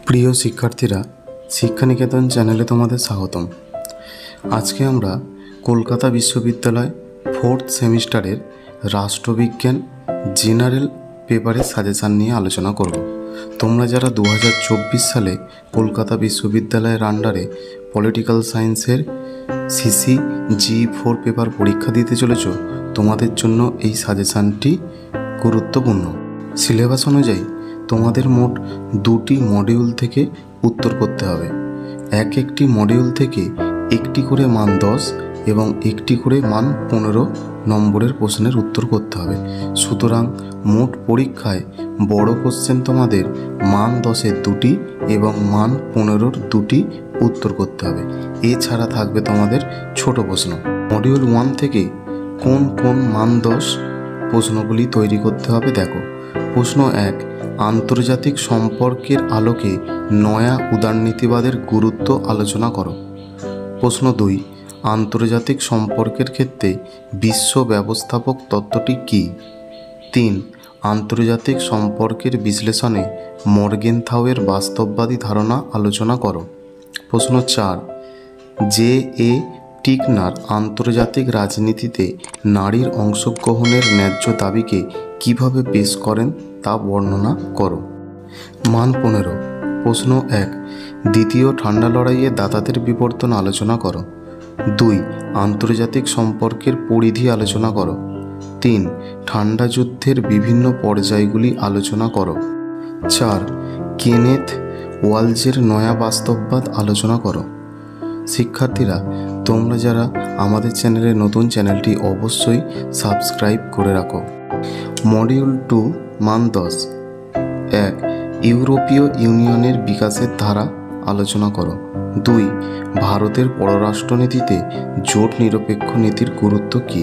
প্রিয় শিক্ষার্থীরা, শিক্ষানিকেতন চ্যানেলে তোমাদের স্বাগতম। আজকে আমরা কলকাতা বিশ্ববিদ্যালয় 4th সেমিস্টারের রাষ্ট্রবিজ্ঞান জেনারেল পেপারের সাজেশান নিয়ে আলোচনা করব। তোমরা যারা 2024 সালে কলকাতা বিশ্ববিদ্যালয়ের আন্ডারে পলিটিক্যাল সায়েন্সের সিসি G4 পেপার পরীক্ষা দিতে চলেছ, তোমাদের জন্য এই সাজেশানটি গুরুত্বপূর্ণ। সিলেবাস অনুযায়ী তোমাদের মোট 2টি মডিউল থেকে উত্তর করতে হবে। একটি মডিউল থেকে একটি করে মান 10 এবং একটি করে মান 15 নম্বরের প্রশ্নের উত্তর করতে হবে। সুতরাং মোট পরীক্ষায় বড় কোশ্চেন তোমাদের মান 10-এর 2টি এবং মান 15-র 2টি উত্তর করতে হবে। এছাড়া থাকবে তোমাদের ছোট প্রশ্ন। মডিউল 1 থেকে কোন কোন মান 10 প্রশ্নগুলি তৈরি করতে হবে দেখো। প্রশ্ন 1, আন্তর্জাতিক সম্পর্কের আলোকে নয়া উদারনীতিবাদের গুরুত্ব আলোচনা করো। প্রশ্ন 2, আন্তর্জাতিক সম্পর্কের ক্ষেত্রে বিশ্ব ব্যবস্থাপক তত্ত্বটি কী? 3, আন্তর্জাতিক সম্পর্কের বিশ্লেষণে মর্গেনথাউয়ের বাস্তববাদী ধারণা আলোচনা করো। প্রশ্ন 4, J.A. টিকনার আন্তর্জাতিক রাজনীতিতে নারীর অংশগ্রহণের ন্যায্য দাবিকে কিভাবে পেশ করেন তা বর্ণনা করো। মান 15। প্রশ্ন 1, দ্বিতীয় ঠান্ডা লড়াইয়ে দাতাদের বিবর্তন আলোচনা করো। 2, আন্তর্জাতিক সম্পর্কের পরিধি আলোচনা করো। 3, ঠান্ডা যুদ্ধের বিভিন্ন পর্যায়গুলি আলোচনা করো। 4, কেনেথ ওয়ালজের নয়া বাস্তববাদ আলোচনা করো। শিক্ষার্থীরা, তোমরা যারা আমাদের চ্যানেলে নতুন, চ্যানেলটি অবশ্যই সাবস্ক্রাইব করে রাখো। মডিউল 2 মান 10। 1, ইউরোপীয় ইউনিয়নের বিকাশের ধারা আলোচনা করো। 2, ভারতের পররাষ্ট্রনীতিতে জোট নিরপেক্ষ নীতির গুরুত্ব কী?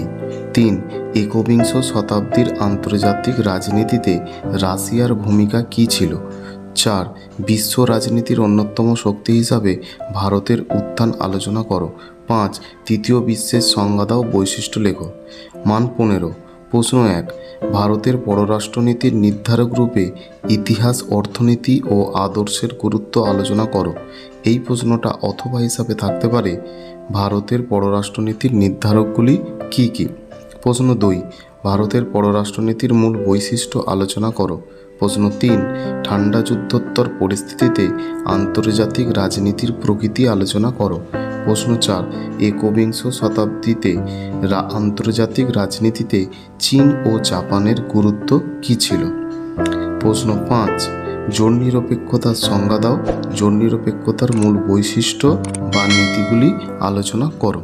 3, একবিংশ শতাব্দীর আন্তর্জাতিক রাজনীতিতে রাশিয়ার ভূমিকা কী ছিল? 4, বিশ্ব রাজনীতির অন্যতম শক্তি হিসাবে ভারতের উত্থান আলোচনা করো। 5, তৃতীয় বিশ্বের সংজ্ঞা দাও, বৈশিষ্ট্য লেখো। মান 15। প্রশ্ন 1, ভারতের পররাষ্ট্রনীতির নির্ধারক রূপে ইতিহাস, অর্থনীতি ও আদর্শের গুরুত্ব আলোচনা করো। এই প্রশ্নটা অথবা হিসাবে থাকতে পারে, ভারতের পররাষ্ট্রনীতির নির্ধারকগুলি কী কী? প্রশ্ন 2, ভারতের পররাষ্ট্রনীতির মূল বৈশিষ্ট্য আলোচনা করো। প্রশ্ন 3, ঠান্ডা যুদ্ধোত্তর পরিস্থিতিতে আন্তর্জাতিক রাজনীতির প্রকৃতি আলোচনা করো। প্রশ্ন 4, একবিংশ শতাব্দীতে আন্তর্জাতিক রাজনীতিতে চীন ও জাপানের গুরুত্ব কী ছিল? প্রশ্ন 5, জোট নিরপেক্ষতার সংজ্ঞা দাও, জোট নিরপেক্ষতার মূল বৈশিষ্ট্য বা নীতিগুলি আলোচনা করো।